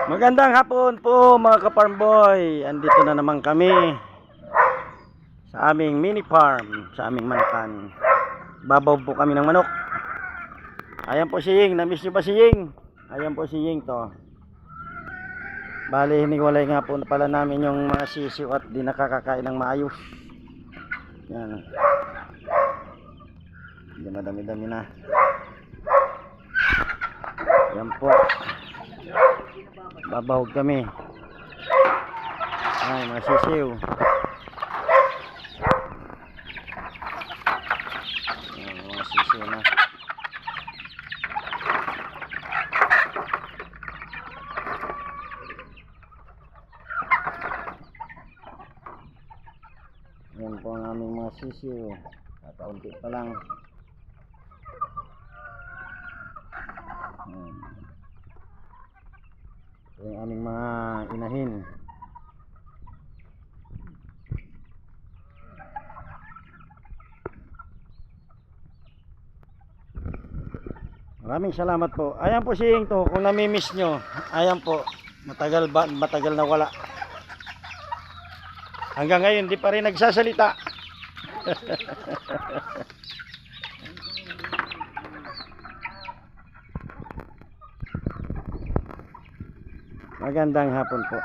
Magandang hapon po mga ka-farm boy. Andito na naman kami sa aming mini farm, sa aming manakan. Babaw po kami ng manok. Ayan po si Ying. Na-miss nyo ba si Ying? Ayan po si Ying to. Bali, hiniwalay nga po pala namin yung mga sisiw at di nakakakain ng maayos. Yan. Hindi madami-dami na. Ayan po. Babahog kami. Ay, mga sisiw. Ayan, mga sisiw na. Ayan po ang aming mga sisiw. Kakaunti pa lang. Ayan. Ito yung aming mga inahin. Maraming salamat po. Ayan po si Ying to. Kung nami-miss nyo, ayan po. Matagal na wala. Hanggang ngayon, di pa rin nagsasalita. Magandang hapon po.